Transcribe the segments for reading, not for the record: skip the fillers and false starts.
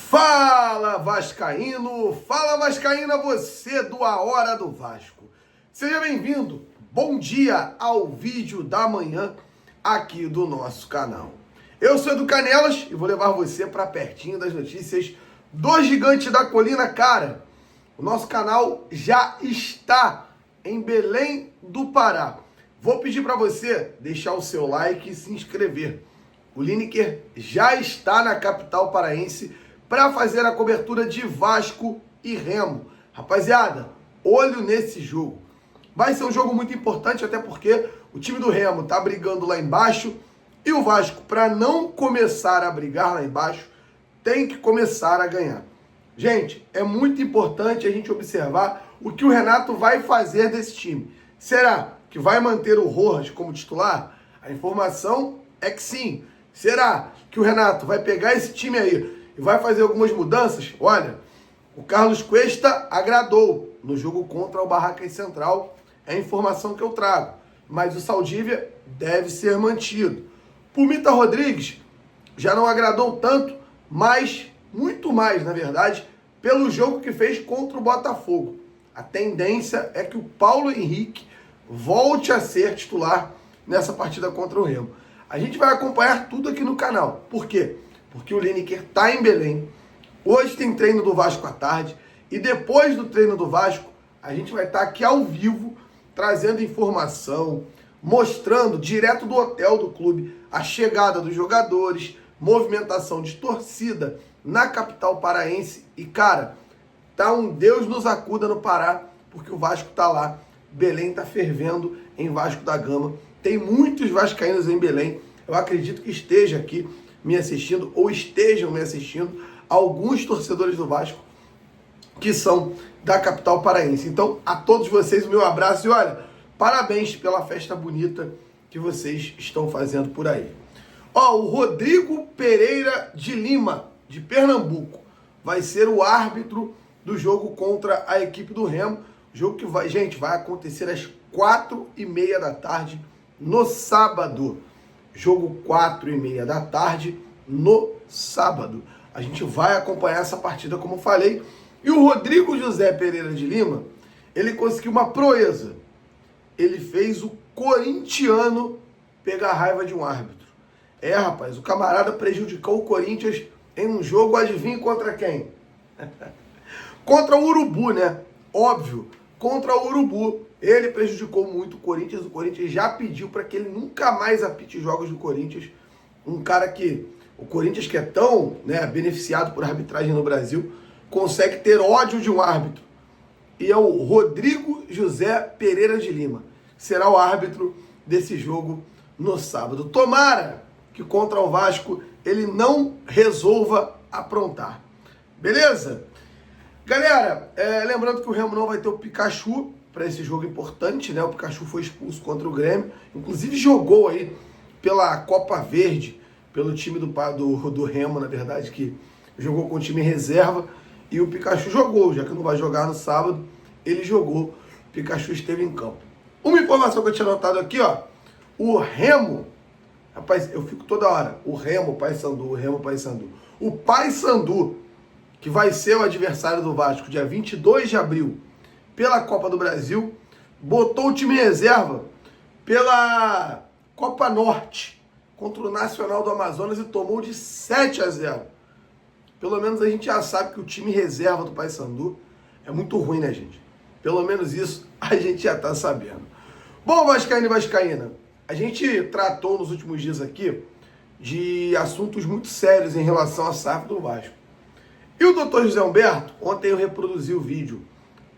Fala Vascaíno, fala Vascaína, você do A Hora do Vasco. Seja bem-vindo, bom dia ao vídeo da manhã aqui do nosso canal. Eu sou Edu Canelas e vou levar você para pertinho das notícias do Gigante da Colina. Cara, o nosso canal já está em Belém do Pará. Vou pedir para você deixar o seu like e se inscrever. O Lineker já está na capital paraense para fazer a cobertura de Vasco e Remo. Rapaziada, olho nesse jogo. Vai ser um jogo muito importante, até porque o time do Remo tá brigando lá embaixo e o Vasco, para não começar a brigar lá embaixo, tem que começar a ganhar. Gente, é muito importante a gente observar o que o Renato vai fazer desse time. Será que vai manter o Rojas como titular? A informação é que sim. Será que o Renato vai pegar esse time aí e vai fazer algumas mudanças? Olha, o Carlos Cuesta agradou no jogo contra o Barracas Central, é a informação que eu trago. Mas o Saldívia deve ser mantido. Pumita Rodrigues já não agradou tanto, mas muito mais, na verdade, pelo jogo que fez contra o Botafogo. A tendência é que o Paulo Henrique volte a ser titular nessa partida contra o Remo. A gente vai acompanhar tudo aqui no canal. Por quê? Porque o Lineker está em Belém. Hoje tem treino do Vasco à tarde. E depois do treino do Vasco, a gente vai estar aqui ao vivo, trazendo informação, mostrando direto do hotel do clube a chegada dos jogadores, movimentação de torcida na capital paraense. E, cara, tá um Deus nos acuda no Pará, porque o Vasco tá lá. Belém tá fervendo em Vasco da Gama. Tem muitos vascaínos em Belém. Eu acredito que esteja aqui me assistindo, ou estejam me assistindo, alguns torcedores do Vasco que são da capital paraense. Então, a todos vocês, o meu abraço e olha, parabéns pela festa bonita que vocês estão fazendo por aí. Ó, o Rodrigo Pereira de Lima, de Pernambuco, vai ser o árbitro do jogo contra a equipe do Remo. Jogo que vai, gente, vai acontecer às 4h30 da tarde no sábado. Jogo 4h30 da tarde no sábado. A gente vai acompanhar essa partida, como falei. E o Rodrigo José Pereira de Lima, ele conseguiu uma proeza. Ele fez o corintiano pegar raiva de um árbitro. É, rapaz, o camarada prejudicou o Corinthians em um jogo, adivinha contra quem? Contra o Urubu, né? Óbvio, contra o Urubu. Ele prejudicou muito o Corinthians já pediu para que ele nunca mais apite jogos do Corinthians. Um cara que, o Corinthians que é tão, né, beneficiado por arbitragem no Brasil, consegue ter ódio de um árbitro. E é o Rodrigo José Pereira de Lima, que será o árbitro desse jogo no sábado. Tomara que contra o Vasco ele não resolva aprontar. Beleza? Galera, lembrando que o Remo não vai ter o Pikachu para esse jogo importante, né? O Pikachu foi expulso contra o Grêmio, inclusive jogou aí pela Copa Verde, pelo time do Remo, na verdade, que jogou com o time reserva, e o Pikachu jogou, já que não vai jogar no sábado, ele jogou, o Pikachu esteve em campo. Uma informação que eu tinha notado aqui, ó, o Remo, rapaz, eu fico toda hora, o Remo, Paysandu, o Paysandu, que vai ser o adversário do Vasco, dia 22 de abril, pela Copa do Brasil, botou o time em reserva pela Copa Norte, contra o Nacional do Amazonas e tomou de 7-0. Pelo menos a gente já sabe que o time reserva do Paysandu é muito ruim, né, gente? Pelo menos isso a gente já tá sabendo. Bom, Vascaíno e Vascaína, a gente tratou nos últimos dias aqui de assuntos muito sérios em relação à SAF do Vasco. E o Dr. José Humberto, ontem eu reproduzi o vídeo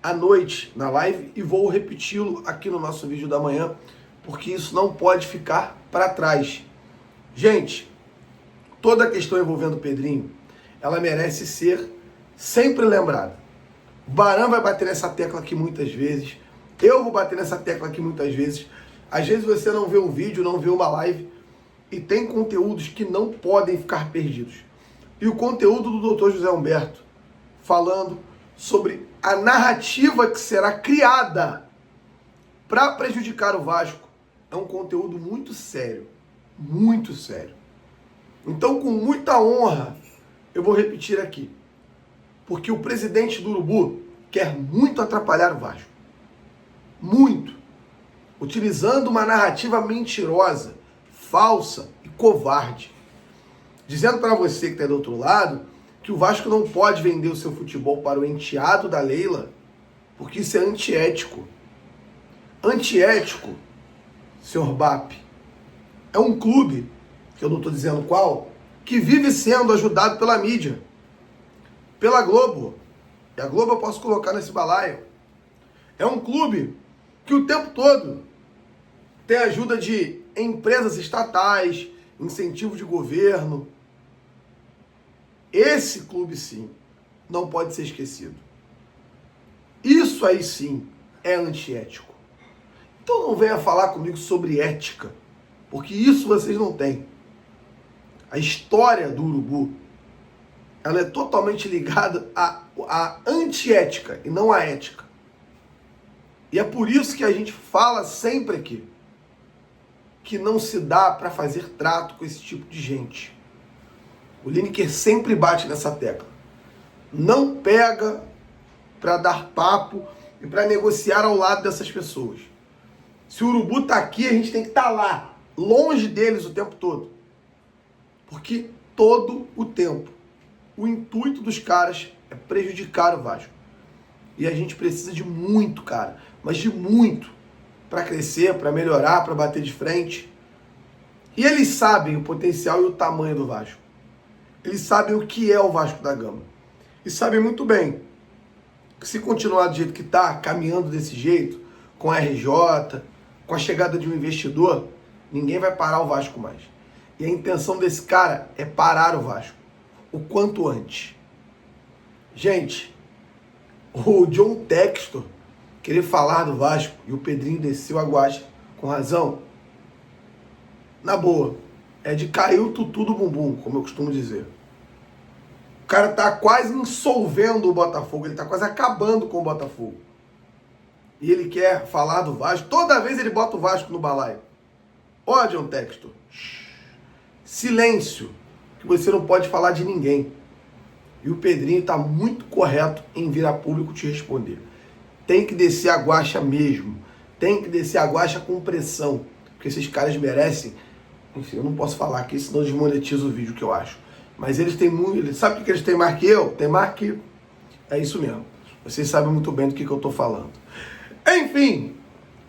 à noite na live e vou repeti-lo aqui no nosso vídeo da manhã, porque isso não pode ficar para trás. Gente, toda a questão envolvendo o Pedrinho, ela merece ser sempre lembrada. O Baran vai bater nessa tecla aqui muitas vezes, eu vou bater nessa tecla aqui muitas vezes. Às vezes você não vê um vídeo, não vê uma live, e tem conteúdos que não podem ficar perdidos. E o conteúdo do Dr. José Humberto, falando sobre a narrativa que será criada para prejudicar o Vasco, é um conteúdo muito sério. Muito sério. Então, com muita honra, eu vou repetir aqui. Porque o presidente do Urubu quer muito atrapalhar o Vasco. Muito. Utilizando uma narrativa mentirosa, falsa e covarde. Dizendo para você que está do outro lado que o Vasco não pode vender o seu futebol para o enteado da Leila, porque isso é antiético. Antiético, senhor BAP, é um clube, que eu não estou dizendo qual, que vive sendo ajudado pela mídia, pela Globo. E a Globo eu posso colocar nesse balaio. É um clube que o tempo todo tem ajuda de empresas estatais, incentivo de governo. Esse clube, sim, não pode ser esquecido. Isso aí, sim, é antiético. Então não venha falar comigo sobre ética, porque isso vocês não têm. A história do Urubu, ela é totalmente ligada à antiética e não à ética. E é por isso que a gente fala sempre aqui que não se dá para fazer trato com esse tipo de gente. O Lineker sempre bate nessa tecla. Não pega para dar papo e para negociar ao lado dessas pessoas. Se o Urubu tá aqui, a gente tem que estar lá, longe deles o tempo todo. Porque todo o tempo, o intuito dos caras é prejudicar o Vasco. E a gente precisa de muito, cara, mas de muito, para crescer, para melhorar, para bater de frente. E eles sabem o potencial e o tamanho do Vasco. Eles sabem o que é o Vasco da Gama. E sabem muito bem que se continuar do jeito que está, caminhando desse jeito, com a RJ, com a chegada de um investidor, ninguém vai parar o Vasco mais. E a intenção desse cara é parar o Vasco o quanto antes. Gente, o John Textor querer falar do Vasco e o Pedrinho desceu a guacha com razão, na boa, é de cair o tutu do bumbum, como eu costumo dizer. O cara tá quase insolvendo o Botafogo, ele tá quase acabando com o Botafogo. E ele quer falar do Vasco, toda vez ele bota o Vasco no balaio. Ó, John Textor, silêncio, que você não pode falar de ninguém. E o Pedrinho tá muito correto em vir a público te responder. Tem que descer a guacha mesmo, tem que descer a guacha com pressão, porque esses caras merecem. Enfim, eu não posso falar aqui, senão eu desmonetizo o vídeo, que eu acho. Mas eles têm muito... Sabe o que eles têm mais que eu? Tem mais que... É isso mesmo. Vocês sabem muito bem do que eu tô falando. Enfim,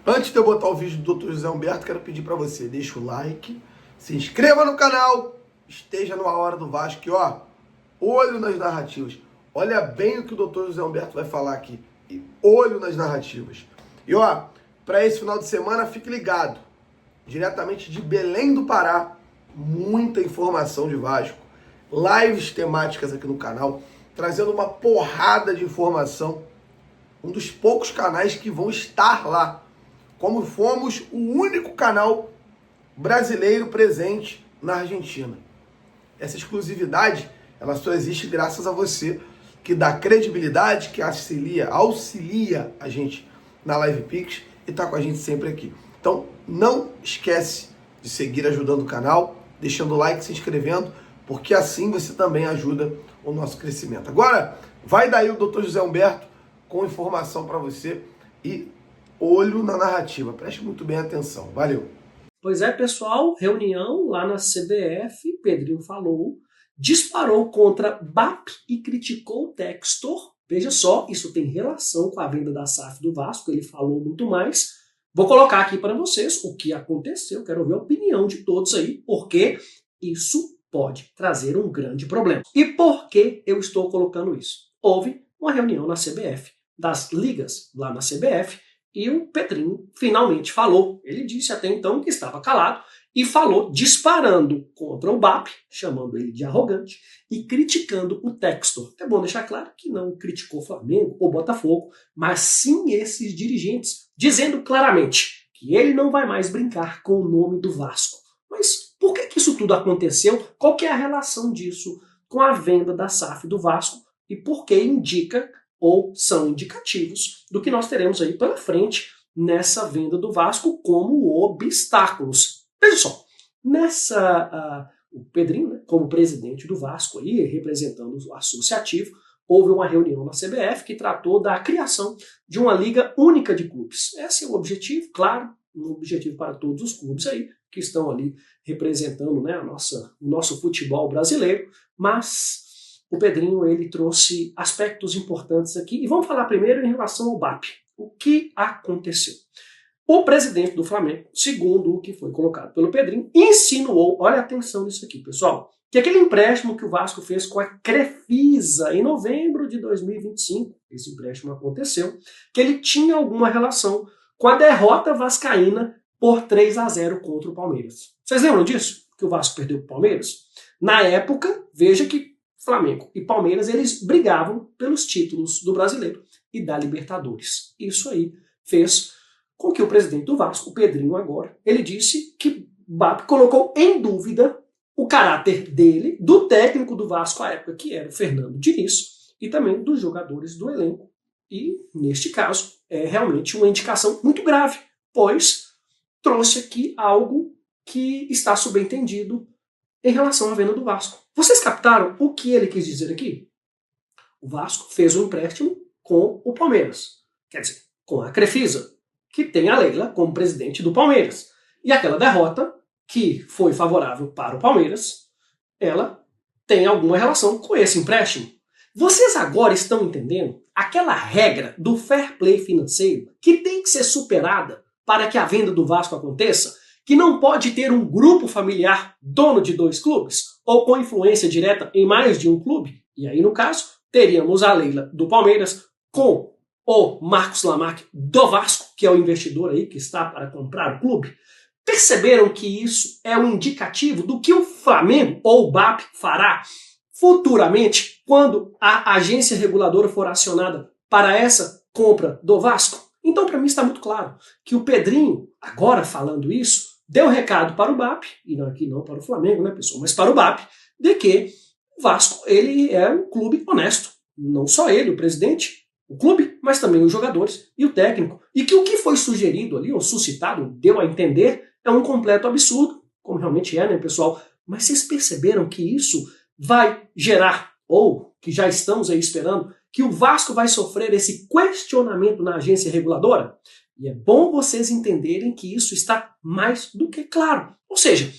antes de eu botar o vídeo do Dr. José Humberto, quero pedir para você, deixa o like, se inscreva no canal, esteja no A Hora do Vasco, que ó, olho nas narrativas. Olha bem o que o Dr. José Humberto vai falar aqui. E olho nas narrativas. E ó, para esse final de semana, fique ligado. Diretamente de Belém do Pará, muita informação de Vasco, lives temáticas aqui no canal, trazendo uma porrada de informação, um dos poucos canais que vão estar lá, como fomos o único canal brasileiro presente na Argentina. Essa exclusividade, ela só existe graças a você, que dá credibilidade, que auxilia a gente na Live Pix e tá com a gente sempre aqui. Então, não esquece de seguir ajudando o canal, deixando o like, se inscrevendo, porque assim você também ajuda o nosso crescimento. Agora, vai daí o Dr. José Humberto com informação para você e olho na narrativa. Preste muito bem atenção. Valeu! Pois é, pessoal, reunião lá na CBF, Pedrinho falou, disparou contra BAP e criticou o Textor. Veja só, isso tem relação com a venda da SAF do Vasco, ele falou muito mais. Vou colocar aqui para vocês o que aconteceu, quero ouvir a opinião de todos aí, porque isso pode trazer um grande problema. E por que eu estou colocando isso? Houve uma reunião na CBF, das ligas lá na CBF, e o Pedrinho finalmente falou. Ele disse até então que estava calado e falou disparando contra o BAP, chamando ele de arrogante e criticando o Textor. É bom deixar claro que não criticou Flamengo ou Botafogo, mas sim esses dirigentes, dizendo claramente que ele não vai mais brincar com o nome do Vasco. Mas por que isso tudo aconteceu? Qual que é a relação disso com a venda da SAF do Vasco? E por que indica ou são indicativos do que nós teremos aí pela frente nessa venda do Vasco como obstáculos? Veja só, o Pedrinho, né, como presidente do Vasco, aí, representando o associativo, houve uma reunião na CBF que tratou da criação de uma liga única de clubes. Esse é o objetivo, claro, um objetivo para todos os clubes aí que estão ali representando, né, o nosso futebol brasileiro, mas o Pedrinho ele trouxe aspectos importantes aqui e vamos falar primeiro em relação ao BAP. O que aconteceu? O presidente do Flamengo, segundo o que foi colocado pelo Pedrinho, insinuou, olha atenção nisso aqui, pessoal, que aquele empréstimo que o Vasco fez com a Crefisa em novembro de 2025, esse empréstimo aconteceu, que ele tinha alguma relação com a derrota vascaína por 3-0 contra o Palmeiras. Vocês lembram disso? Que o Vasco perdeu para o Palmeiras? Na época, veja que Flamengo e Palmeiras, eles brigavam pelos títulos do Brasileiro e da Libertadores. Isso aí fez com que o presidente do Vasco, o Pedrinho agora, ele disse que BAP colocou em dúvida o caráter dele, do técnico do Vasco à época, que era o Fernando Diniz, e também dos jogadores do elenco. E, neste caso, é realmente uma indicação muito grave, pois trouxe aqui algo que está subentendido em relação à venda do Vasco. Vocês captaram o que ele quis dizer aqui? O Vasco fez um empréstimo com o Palmeiras, quer dizer, com a Crefisa, que tem a Leila como presidente do Palmeiras. E aquela derrota, que foi favorável para o Palmeiras, ela tem alguma relação com esse empréstimo. Vocês agora estão entendendo aquela regra do fair play financeiro que tem que ser superada para que a venda do Vasco aconteça? Que não pode ter um grupo familiar dono de 2 clubes ou com influência direta em mais de um clube? E aí, no caso, teríamos a Leila do Palmeiras com o Marcos Lamarque do Vasco, que é o investidor aí que está para comprar o clube. Perceberam que isso é um indicativo do que o Flamengo ou o BAP fará futuramente quando a agência reguladora for acionada para essa compra do Vasco? Então, para mim está muito claro que o Pedrinho, agora falando isso, deu recado para o BAP, e não aqui não para o Flamengo, né, pessoal, mas para o BAP, de que o Vasco ele é um clube honesto. Não só ele, o presidente, o clube, mas também os jogadores e o técnico. E que o que foi sugerido ali, ou suscitado, deu a entender, é um completo absurdo, como realmente é, né, pessoal? Mas vocês perceberam que isso vai gerar, ou que já estamos aí esperando, que o Vasco vai sofrer esse questionamento na agência reguladora? E é bom vocês entenderem que isso está mais do que claro. Ou seja,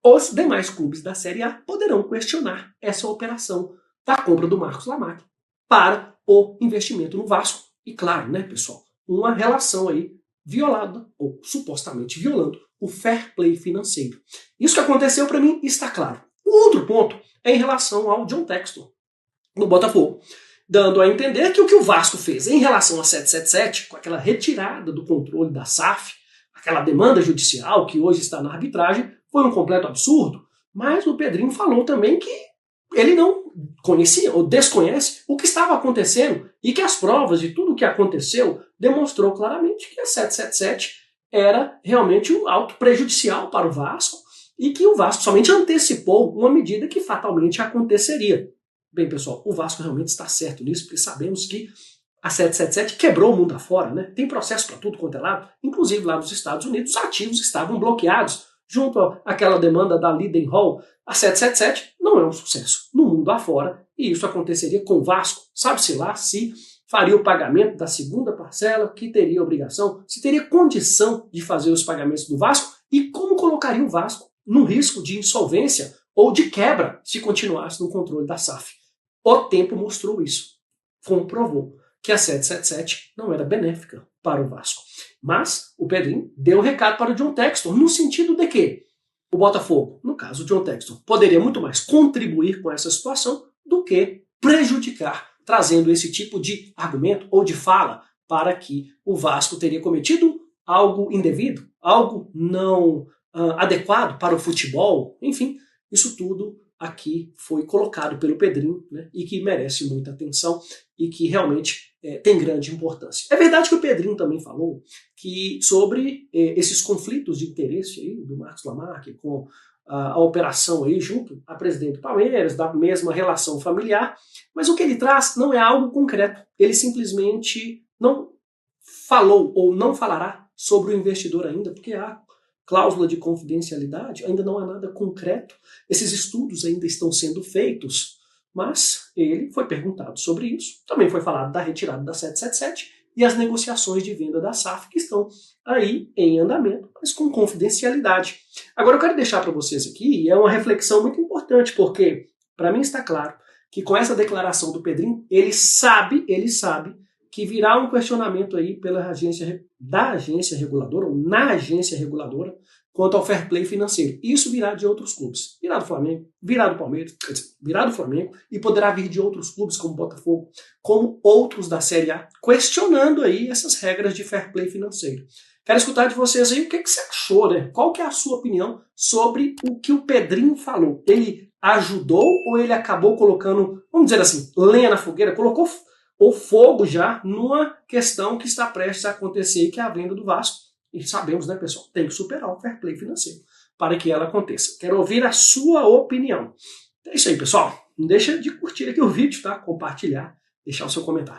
os demais clubes da Série A poderão questionar essa operação da compra do Marcos Lamarque para o investimento no Vasco. E claro, né, pessoal, uma relação aí violada, ou supostamente violando, o fair play financeiro. Isso que aconteceu para mim está claro. O outro ponto é em relação ao John Textor, do Botafogo, dando a entender que o Vasco fez em relação a 777, com aquela retirada do controle da SAF, aquela demanda judicial que hoje está na arbitragem, foi um completo absurdo, mas o Pedrinho falou também que ele não conhecia ou desconhece o que estava acontecendo e que as provas de tudo o que aconteceu demonstrou claramente que a 777 era realmente um auto prejudicial para o Vasco e que o Vasco somente antecipou uma medida que fatalmente aconteceria. Bem, pessoal, o Vasco realmente está certo nisso, porque sabemos que a 777 quebrou o mundo afora, né? Tem processo para tudo quanto é lado, inclusive lá nos Estados Unidos, os ativos estavam bloqueados junto àquela demanda da Lidenhall. A 777 não é um sucesso no mundo afora e isso aconteceria com o Vasco. Sabe-se lá se faria o pagamento da segunda parcela, que teria obrigação, se teria condição de fazer os pagamentos do Vasco e como colocaria o Vasco no risco de insolvência ou de quebra se continuasse no controle da SAF. O tempo mostrou isso. Comprovou que a 777 não era benéfica para o Vasco. Mas o Pedrinho deu o recado para o John Textor, no sentido de que o Botafogo, no caso o John Textor, poderia muito mais contribuir com essa situação do que prejudicar, trazendo esse tipo de argumento ou de fala para que o Vasco teria cometido algo indevido, algo não adequado para o futebol, enfim, isso tudo aqui foi colocado pelo Pedrinho, né, e que merece muita atenção e que realmente tem grande importância. É verdade que o Pedrinho também falou que sobre esses conflitos de interesse aí do Marcos Lamarque com a operação aí junto a presidente do Palmeiras, da mesma relação familiar, mas o que ele traz não é algo concreto. Ele simplesmente não falou ou não falará sobre o investidor ainda, porque há, cláusula de confidencialidade, ainda não há nada concreto, esses estudos ainda estão sendo feitos, mas ele foi perguntado sobre isso, também foi falado da retirada da 777 e as negociações de venda da SAF que estão aí em andamento, mas com confidencialidade. Agora eu quero deixar para vocês aqui, e é uma reflexão muito importante, porque para mim está claro que com essa declaração do Pedrinho, ele sabe que virá um questionamento aí pela agência reguladora, ou na agência reguladora, quanto ao fair play financeiro. Isso virá de outros clubes. Virá do Flamengo, virá do Palmeiras, quer dizer, virá do Flamengo, e poderá vir de outros clubes, como Botafogo, como outros da Série A, questionando aí essas regras de fair play financeiro. Quero escutar de vocês aí o que você achou, né? Qual que é a sua opinião sobre o que o Pedrinho falou? Ele ajudou ou ele acabou colocando, vamos dizer assim, lenha na fogueira, colocou o fogo já numa questão que está prestes a acontecer, que é a venda do Vasco. E sabemos, né, pessoal, tem que superar o fair play financeiro para que ela aconteça. Quero ouvir a sua opinião. É isso aí, pessoal. Não deixa de curtir aqui o vídeo, tá? Compartilhar, deixar o seu comentário.